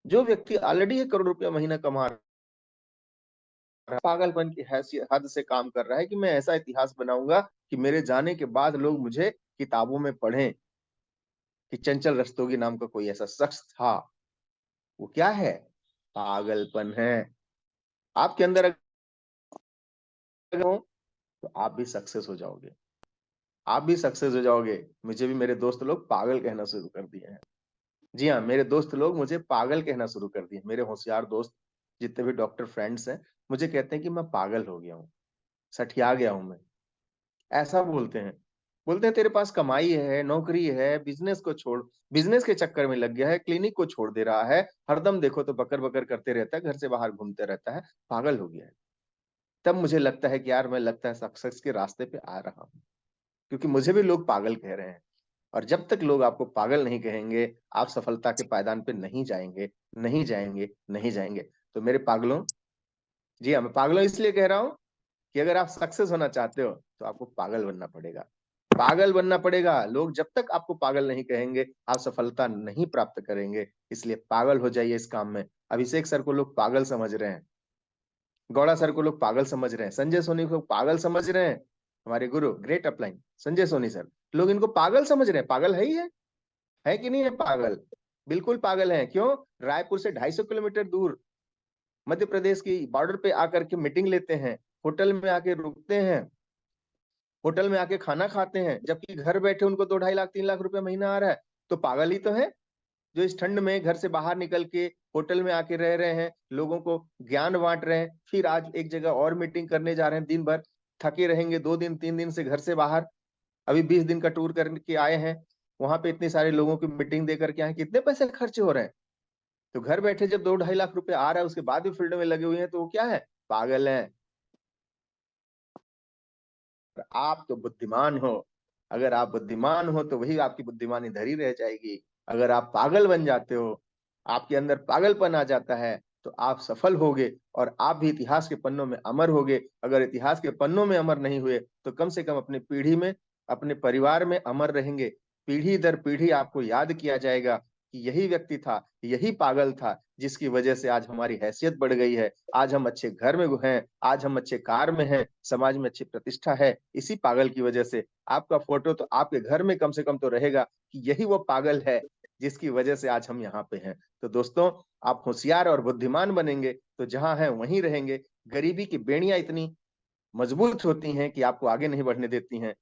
जो व्यक्ति ऑलरेडी 1 करोड़ रुपया महीना कमा रहा है, पागलपन की हैसियत हद से काम कर रहा है कि मैं ऐसा इतिहास बनाऊंगा कि मेरे जाने के बाद लोग मुझे किताबों में पढ़ें कि चंचल रस्तोगी नाम का कोई ऐसा शख्स था। वो क्या है? पागलपन है। आपके अंदर अगर हो तो आप भी सक्सेस हो जाओगे। आप भी सक्सेस हो जाओगे। मुझे भी मेरे दोस्त लोग पागल कहना शुरू कर दिए हैं। जी हाँ, मेरे दोस्त लोग मुझे पागल कहना शुरू कर दिए। मेरे होशियार दोस्त जितने भी डॉक्टर फ्रेंड्स हैं, मुझे कहते हैं कि मैं पागल हो गया हूँ, सठिया गया हूँ मैं। ऐसा बोलते हैं। बोलते हैं तेरे पास कमाई है, नौकरी है, बिजनेस को छोड़, बिजनेस के चक्कर में लग गया है, क्लिनिक को छोड़ दे रहा है, हरदम देखो तो बकर-बकर करते रहता है, घर से बाहर घूमते रहता है, पागल हो गया है। तब मुझे लगता है कि यार मैं लगता है सक्सेस के रास्ते पे आ रहा हूँ, क्योंकि मुझे भी लोग पागल कह रहे हैं। और जब तक लोग आपको पागल नहीं कहेंगे, आप सफलता के पायदान पे नहीं जाएँगे, नहीं जाएँगे, नहीं जाएँगे। तो मेरे पागलों, जी हाँ, मैं पागलों इसलिए कह रहा हूँ कि अगर आप सक्सेस होना चाहते हो, तो आपको पागल बनना पड़ेगा। पागल बनना पड़ेगा। लोग जब तक आपको पागल नहीं कहेंगे, आप सफलता नहीं प्राप्त करेंगे। इसलिए पागल हो जाइए इस काम में। अभिषेक सर को लोग पागल समझ रहे हैं। गौड़ा सर को लोग पागल समझ रहे हैं। संजय सोनी को पागल समझ रहे हैं। हमारे गुरु great upline Sanjay Soni sir, लोग इनको पागल समझ रहे हैं। पागल है ही है कि नहीं है पागल? बिल्कुल पागल हैं। क्यों? रायपुर से 250 किलोमीटर दूर मध्य प्रदेश की बॉर्डर पे आकर के मीटिंग लेते हैं, होटल में आके रुकते हैं, होटल में आके खाना खाते हैं, जबकि घर बैठे उनको 2 ढाई लाख 3 लाख रुपया महीना आ रहा है। तो पागल ही तो है, जो इस ठंड में घर से बाहर निकल के होटल में आके रह रहे हैं, लोगों को ज्ञान बाँट रहे हैं, फिर आज एक जगह और मीटिंग करने जा रहे हैं, दिन भर थके रहेंगे, 2 दिन 3 दिन से घर से बाहर, अभी 20 दिन का टूर करके आए हैं, वहाँ पे इतने सारे लोगों की मीटिंग दे करके आए, कितने पैसे खर्च हो रहे हैं? तो घर बैठे जब 2 ढाई लाख रुपए आ रहा है, उसके बाद भी फील्ड में लगे हुए हैं, तो वो क्या है? पागल हैं। और आप तो बुद्धिमान हो। अगर आप बुद्धिमान हो तो वही आपकी बुद्धिमानी धरी रह जाएगी। अगर आप पागल बन जाते हो, आपके अंदर पागलपन आ जाता है, तो आप सफल होगे और आप भी इतिहास के पन्नों में अमर होगे। अगर इतिहास के पन्नों में अमर नहीं हुए, तो कम से कम अपनी पीढ़ी में, अपने परिवार में अमर रहेंगे। पीढ़ी दर पीढ़ी आपको याद किया जाएगा कि यही व्यक्ति था, यही पागल था, जिसकी वजह से आज हमारी हैसियत बढ़ गई है। आज हम अच्छे घर में हैं, आज हम अच्छे कार में हैं, समाज में अच्छी प्रतिष्ठा है, इसी पागल की वजह से। आपका फोटो तो आपके घर में कम से कम तो रहेगा कि यही वो पागल है, जिसकी वजह से आज हम यहाँ पे हैं। तो दोस्तों, आप होशियार और बुद्धिमान बनेंगे, तो जहाँ हैं वहीं रहेंगे। गरीबी की बेड़ियाँ इतनी मजबूत होती हैं कि आपको आगे नहीं बढ़ने देती हैं।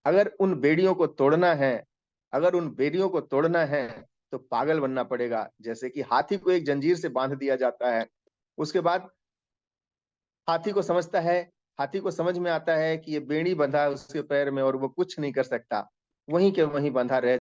अगर उन बेड़ियों को तोड़ना है, अगर उन बेड़ियों को तोड़ना है, तो पागल बनना पड़ेगा। जैसे कि हाथी को एक जंजीर से बांध दिया जाता है, उसके बाद हाथी को समझता है, हाथी को समझ में आता है कि ये बेड़ी बंधा है उसके पैर में और वो कुछ नहीं कर सकता। वहीं के वहीं बंधा रह